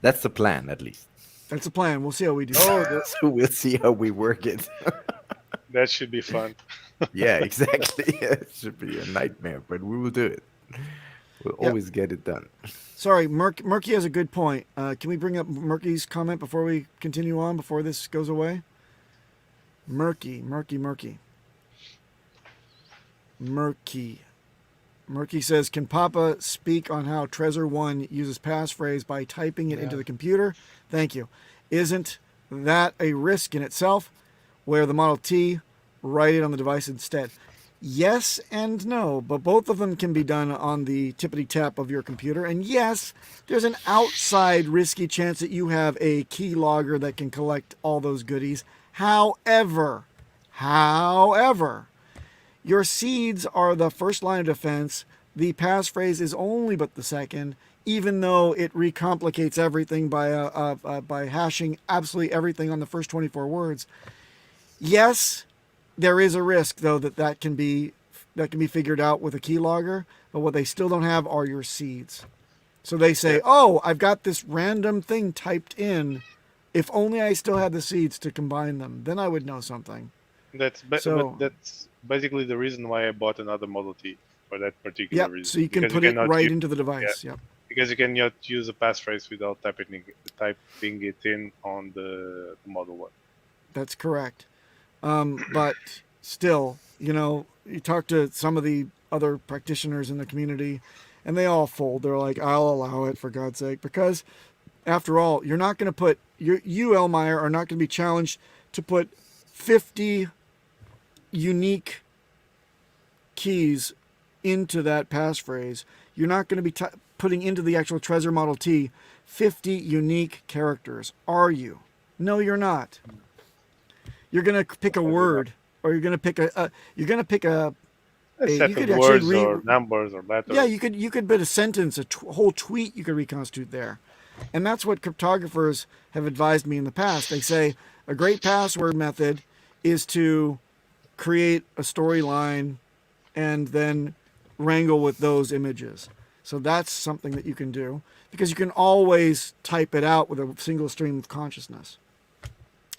That's the plan, at least. That's the plan. We'll see how we do. Oh, So we'll see how we work it. that should be fun. Yeah, exactly. It should be a nightmare, but we will do it. We'll Yep. always get it done. Sorry, Murky has a good point. Can we bring up Murky's comment before we continue on, before this goes away? Murky. Murky says, can Papa speak on how Trezor 1 uses passphrase by typing it into the computer? Thank you. Isn't that a risk in itself, where the Model T write it on the device instead? Yes and no, but both of them can be done on the tippity tap of your computer. And yes, there's an outside risky chance that you have a keylogger that can collect all those goodies. However, your seeds are the first line of defense. The passphrase is only but the second, even though it recomplicates everything by hashing absolutely everything on the first 24 words. Yes, there is a risk though that can be figured out with a keylogger, but what they still don't have are your seeds. So they say, "Oh, I've got this random thing typed in. If only I still had the seeds to combine them, then I would know something." But that's basically the reason why I bought another Model T for that particular Yep. reason. So you can Because put it cannot right use- into the device. Yep. because you cannot use a passphrase without typing it in on the Model 1. That's correct. But still, you talk to some of the other practitioners in the community, and they all fold. They're like, "I'll allow it for God's sake," because after all, you're not going to put you Elmeyer are not going to be challenged to put 50 unique keys into that passphrase. You're not going to be putting into the actual Trezor Model T 50 unique characters, are you? No, you're not. You're going to pick a word, or you're going to pick a A set you could of actually words or numbers or letters. Yeah, you could put a sentence, a whole tweet you could reconstitute there. And that's what cryptographers have advised me in the past. They say a great password method is to create a storyline and then wrangle with those images. So that's something that you can do because you can always type it out with a single stream of consciousness.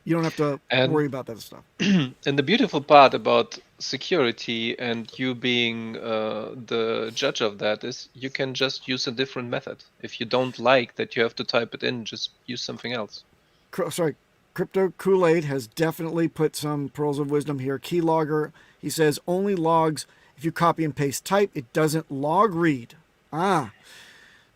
You don't have to worry about that stuff. And the beautiful part about security and you being the judge of that is you can just use a different method. If you don't like that you have to type it in, just use something else. Sorry, Crypto Kool-Aid has definitely put some pearls of wisdom here. Keylogger, he says, only logs if you copy and paste type. It doesn't log read.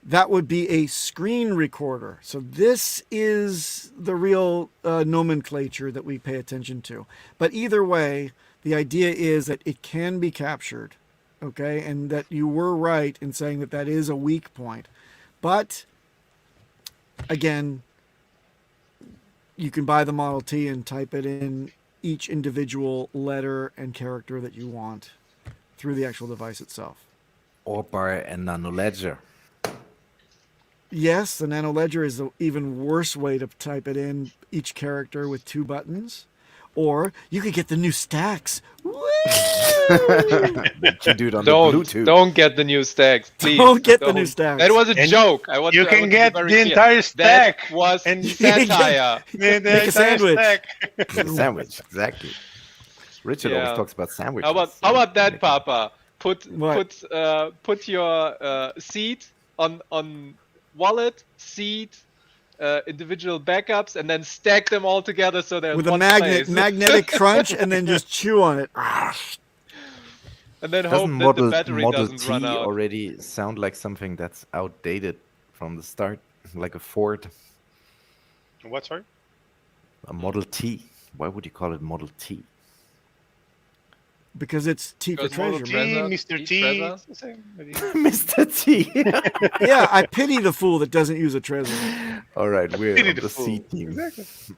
That would be a screen recorder. So this is the real nomenclature that we pay attention to. But either way, the idea is that it can be captured, okay? And that you were right in saying that that is a weak point. But, again, you can buy the Model T and type it in each individual letter and character that you want through the actual device itself. Or buy a nano ledger. Yes, the Nano Ledger is the even worse way to type it in, each character with 2 buttons. Or you could get the new stacks. Woo! You do it on the Bluetooth. Don't get the new stacks, please. Don't get the new stacks. That was a joke. You can get the entire stack. That was and satire. Make a sandwich. A sandwich, exactly. Richard always talks about sandwiches. How about that, Papa? Put your seed on wallet, seed, individual backups, and then stack them all together so they're with in a one place. magnetic crunch, and then just chew on it. And then Doesn't hope that the Model battery Model doesn't T run out. already sound like something that's outdated from the start, like a Ford? What, sorry? A Model T. Why would you call it Model T? Because it's T for Because Model treasure, T, man. Mr. T, T. Trezor. Mr. T. Yeah, I pity the fool that doesn't use a treasure. All right, we're Pity on the the C fool. team. Exactly.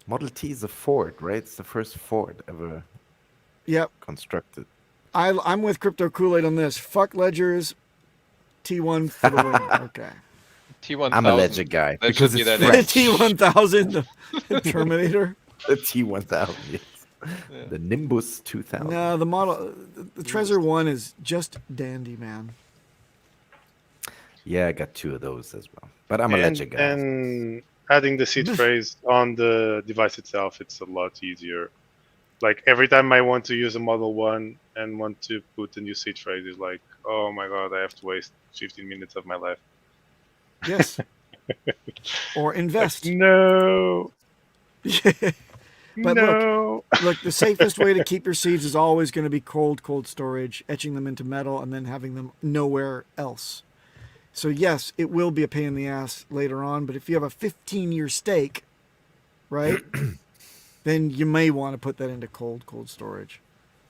Model T is a Ford, right? It's the first Ford ever Yep. constructed. I'm with Crypto Kool-Aid on this. Fuck ledgers. T1 for the win. Okay. T1000. I'm a ledger guy That because should be it's that French. T1000, the Terminator. The T1000, yes. The Nimbus 2000. No, the model, the Trezor 1 is just dandy, man. Yeah, I got 2 of those as well. But I'm a ledger guy. And adding the seed phrase on the device itself, it's a lot easier. Like every time I want to use a Model 1 and want to put a new seed phrase, it's like, oh my god, I have to waste 15 minutes of my life. Yes. Or invest. No. But no. look, the safest way to keep your seeds is always going to be cold storage, etching them into metal, and then having them nowhere else. So yes, it will be a pain in the ass later on, but if you have a 15-year stake, right, then you may want to put that into cold storage.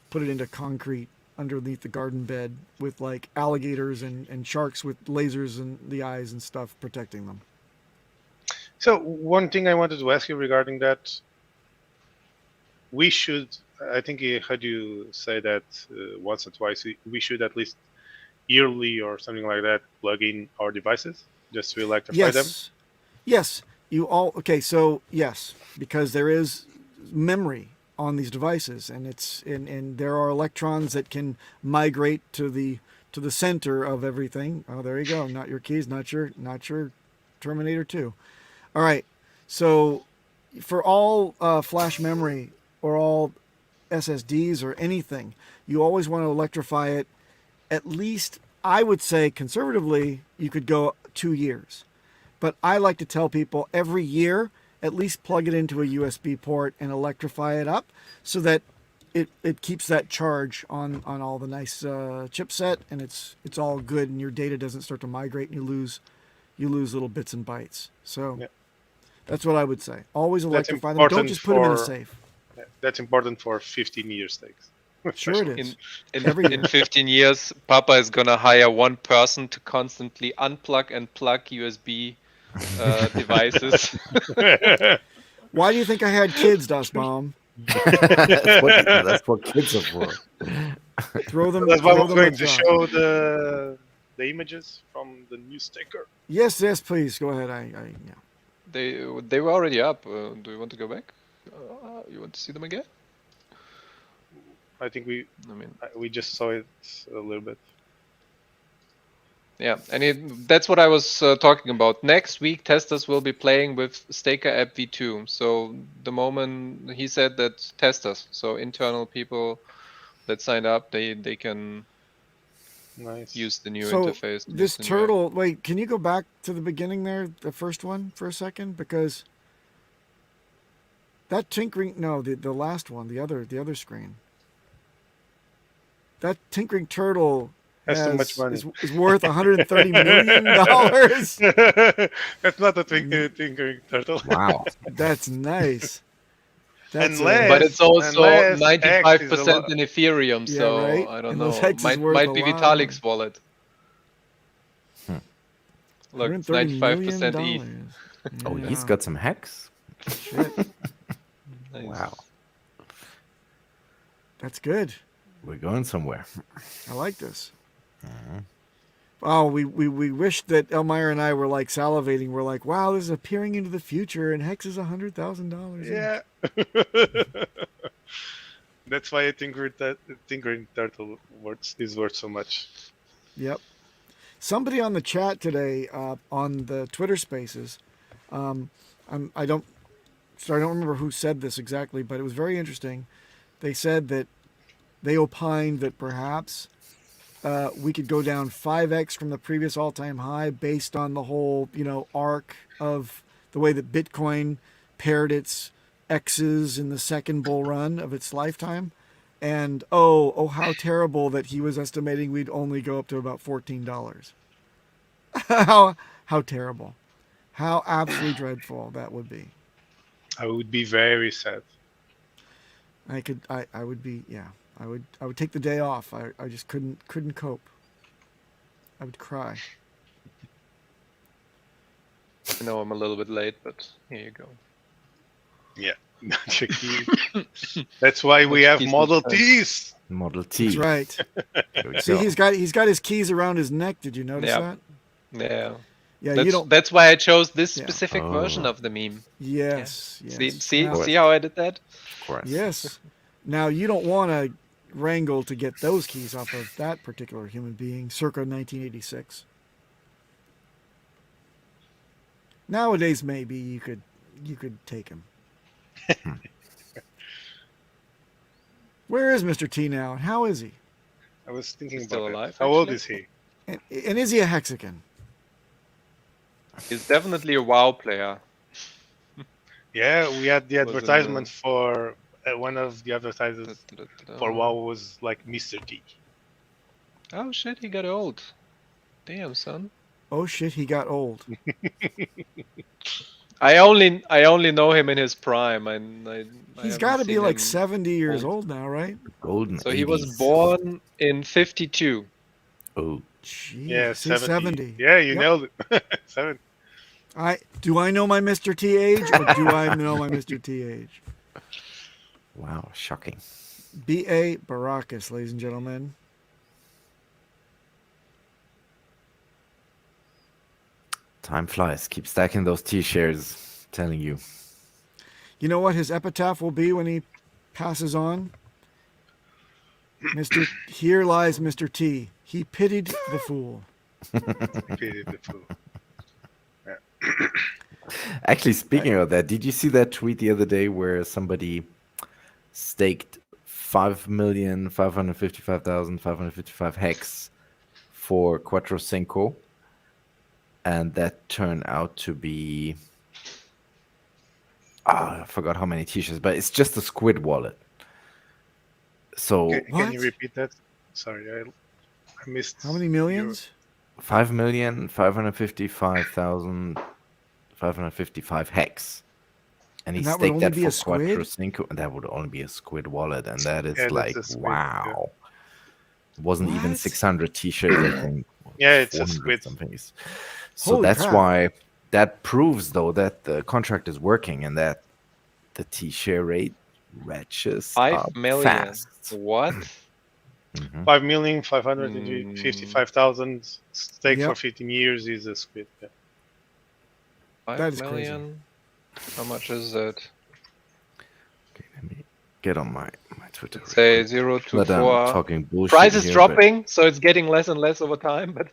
Put it into concrete underneath the garden bed with like alligators and sharks with lasers in the eyes and stuff protecting them. So one thing I wanted to ask you regarding that, we should, I think I heard you say that once or twice, we should at least yearly or something like that plug in our devices just to electrify them? Yes. So yes, because there is memory on these devices, and and there are electrons that can migrate to the center of everything. Oh, there you go. Not your keys, not your Terminator 2. All right. So for all flash memory or all SSDs or anything, you always want to electrify it. At least, I would say conservatively, you could go 2 years. But I like to tell people every year, at least plug it into a USB port and electrify it up so that it keeps that charge on all the nice chipset, and it's all good, and your data doesn't start to migrate and you lose little bits and bytes. So that's what I would say. Always electrify them. Don't just put them in a safe. That's important for 15-year stakes. Sure it is. In 15 years, Papa is going to hire one person to constantly unplug and plug USB devices. Why do you think I had kids, Das Bomb? That's what kids are for. Throw them. That's why throw we're them going a to jar. show the images from the new sticker. Yes, yes, please go ahead. Yeah. They were already up. Do you want to go back? You want to see them again? I think I mean, we just saw it a little bit. yeah, and that's what I was talking about. Next week, testers will be playing with Staker App V2. So the moment he said that testers, so internal people that signed up, they can Nice. use the new So interface. this use the new app. turtle. Wait, can you go back to the beginning there, the first one, for a second? Because that tinkering. No, the last one, the other screen. That tinkering turtle Has too much money. is worth $130 million. That's not a tinkering turtle. Wow. That's nice. That's Unless- But it's also unless 95% in Ethereum, Yeah, so right? I don't And know. those Hex is worth Might a be lot of Vitalik's wallet. Look, it's $130 95% million. ETH. Oh, he's got some hex. Shit. Nice. Wow. That's good. We're going somewhere. I like this. Oh, we wish that Elmire and I were like salivating. We're like, wow, this is peering into the future, and Hex is $100,000. Yeah. That's why a tinkering turtle is worth so much. Yep. Somebody on the chat today, on the Twitter Spaces, I don't remember who said this exactly, but it was very interesting. They said that they opined that perhaps we could go down 5x from the previous all-time high based on the whole, arc of the way that Bitcoin paired its X's in the second bull run of its lifetime. And oh, how terrible that he was estimating we'd only go up to about $14. How terrible. How absolutely dreadful that would be. I would be very sad. I would be, yeah. I would take the day off. I just couldn't cope. I would cry. I know I'm a little bit late, but here you go. Yeah. That's why we have Keys Model with Ts. Model T. That's right. There we See, go. he's got his keys around his neck. Did you notice Yeah. that? Yeah. Yeah, you don't. That's why I chose this Yeah. specific version Oh. of the meme. Yes. Yes. See Now- see how I did that? Of course. Yes. Now you don't want to wrangle to get those keys off of that particular human being, circa 1986. Nowadays, maybe you could take him. Where is Mr. T now, and how is he? I was thinking Still about alive, it. How old actually? is he? And is he a Hexican? He's definitely a WoW player. Yeah, we had the Was in advertisement for one of the advertisers for WoW was like Mr. T. Oh shit, he got old. Damn, son. Oh shit, he got old. I only know him in his prime. I He's haven't got to be seen like him 70 years old. old now, right? Golden. So he was 80s. born in 52. Oh, Jeez, Yeah, see, 70. Yeah, you Yep. nailed it. 7. Do I know my Mr. T age, or do I know my Mr. T age? wow. Shocking. B.A. Baracus, ladies and gentlemen. Time flies. Keep stacking those T-shares. Telling you. You know what his epitaph will be when he passes on? Here lies Mr. T. He pitied the fool. Pity the fool. Actually, speaking of that, did you see that tweet the other day where somebody staked 5,555,555 hex for Quattro Cinco, and that turned out to be I forgot how many T-shirts, but it's just a squid wallet. So Can you What? repeat that? Sorry, I missed. How many millions? 5,555,555 hex. And he And that would staked only that be for a squid? Quattro Cinco, and that would only be a squid wallet, and that is Yeah, that's like a squid, wow. It wasn't even What? 600 T-shirts, I think. Yeah, it's a 400 squid. something. So Holy that's crap. why that proves though that the contract is working and that the T-share rate Ratchets 5 up million. fast. What? Mhm. 5,555,000 stake for Yep. 15 years is a squid. Yeah. 5 That is crazy. million? How much is that? Okay, let me get on my Twitter. Let's real say quick. 0 to Not that I'm 4. talking bullshit Price is here, dropping, so it's getting less and less over time, but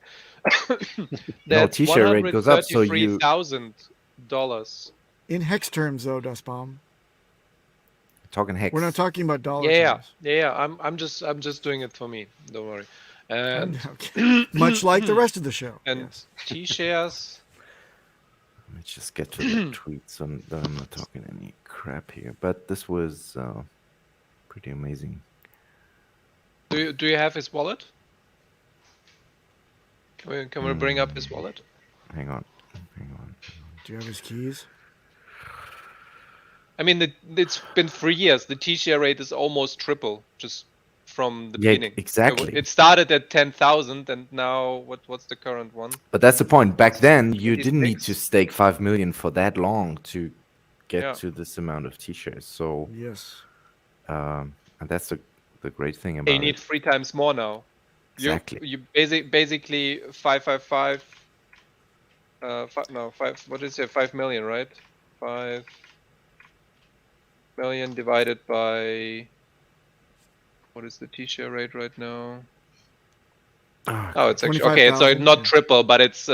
that's T-share rate goes up, so you- $133,000. In hex terms, though, Dustbomb. but talking hex. We're not talking about dollar Yeah, terms. yeah. I'm just doing it for me. Don't worry. And Okay. Much like the rest of the show. and Yes. T-shares. Let me just get to the tweet so that I'm not talking any crap here. But this was pretty amazing. Do you have his wallet? Can we bring up his wallet? Hang on. Do you have his keys? I mean, it's been 3 years. The T-share rate is almost triple, just from the Yeah, beginning. exactly. It started at 10,000, and now what's the current one? But that's the point. Back then, you didn't need 86. to stake 5 million for that long to get Yeah. to this amount of T-shares. So, Yes. and that's the great thing You about need it. 3 times more now. Exactly. You basically 555. Five. What is it? 5 million, right? 5 million divided by. What is the T-share rate right now? Oh, it's actually okay. So 25,000, not yeah. triple, but it's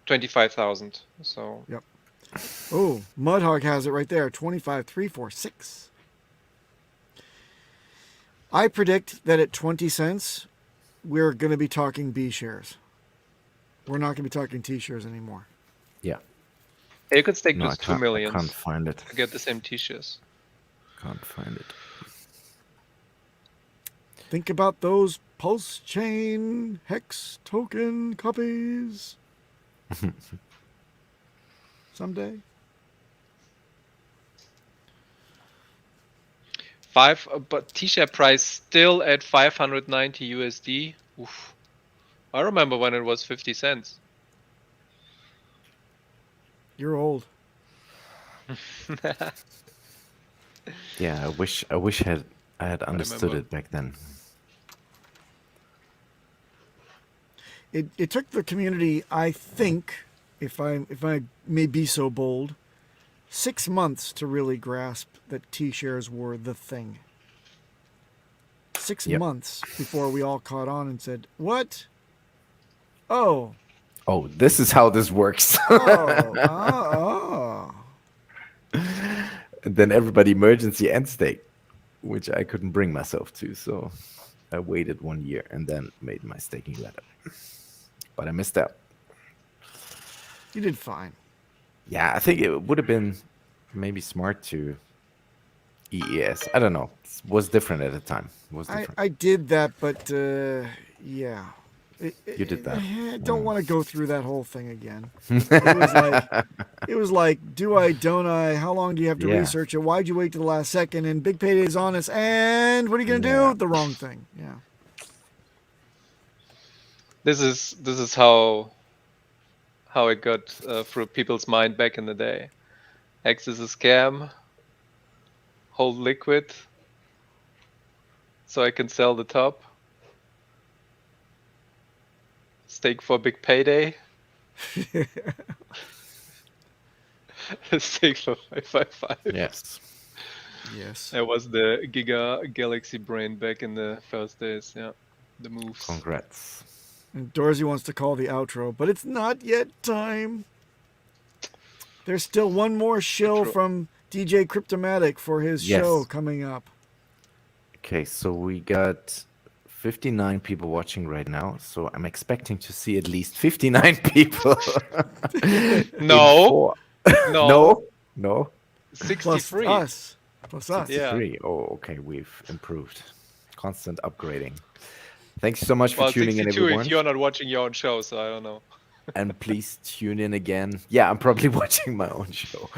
25,000. So Oh, Mudhog has it right there. 25,346. I predict that at 20 cents, we're going to be talking B shares. We're not going to be talking T shares anymore. Yeah. you could stake No, I just 2 can't, I million can't find it. to get the same T-shares. Can't find it. Think about those pulse chain hex token copies. Someday. But T-share price still at 590 USD. Oof. I remember when it was 50 cents. You're old. Yeah, I wish I had understood remember. it back then. It took the community, I think, if I may be so bold, 6 months to really grasp that T-shares were the thing. 6 Yep. months before we all caught on and said, "What? Oh, Oh, this is how this works. oh." And then everybody emergency end stake, which I couldn't bring myself to. So I waited 1 year and then made my staking ladder. But I missed out. You did fine. Yeah, I think it would have been maybe smart to EES. I don't know. It was different at the time. It was different. I did that, but yeah. You did that. I don't want to go through that whole thing again. It was like, do I, don't I? How long do you have to Yeah. research it? Why'd you wait to the last second? And Big Payday is on us. And what are you going to Yeah. do? The wrong thing. Yeah. This is how it got through people's mind back in the day. Hex is a scam. Hold liquid, so I can sell the top. Stake for big payday. Stake for 555. Yes. Yes. That was the Giga Galaxy brain back in the first days. Yeah, the moves. Congrats. And Dorsey wants to call the outro, but it's not yet time. There's still one more shill Outro. from DJ Cryptomatic for his Yes. show coming up. Okay, so we got 59 people watching right now. So I'm expecting to see at least 59 people. in No. four- No. No. Plus 63. us. Plus us. Yeah. 3. Oh, okay. We've improved. Constant upgrading. Thanks so much for Well, tuning in, 62 everyone. if you're not watching your own show, so I don't know. And please tune in again. Yeah, I'm probably watching my own show.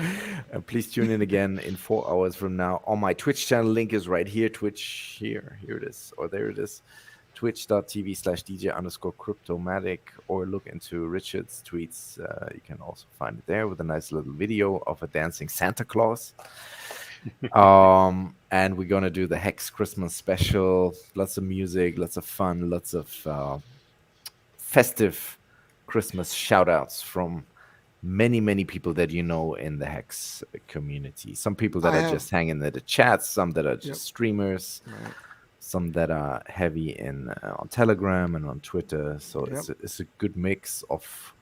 And please tune in again in 4 hours from now on my Twitch channel. Link is right here. Twitch here. Here it is. Or there it is. Twitch.tv/DJ_Cryptomatic, or look into Richard's tweets. You can also find it there with a nice little video of a dancing Santa Claus. And we're gonna do the Hex Christmas special. Lots of music, lots of fun, lots of festive Christmas shout outs from many people that you know in the Hex community. Some people that are just hanging in the chats, some that are just streamers, some that are heavy in on Telegram and on Twitter. So it's a good mix of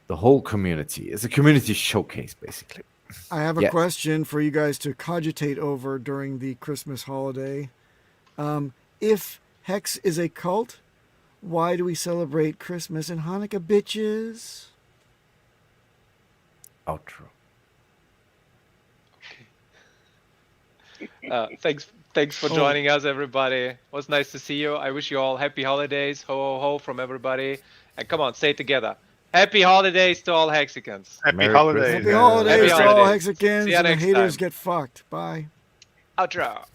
the whole community. It's a community showcase, basically. I have a question for you guys to cogitate over during the Christmas holiday. If Hex is a cult, why do we celebrate Christmas and Hanukkah, bitches? Outro. Thanks for joining us, everybody. It was nice to see you. I wish you all happy holidays. Ho, ho, ho from everybody. And come on, say it together. Happy holidays to all Hexicans. Happy holidays. Happy holidays to all holidays. Hexicans, See you and the next haters time. get fucked. Bye. Outro.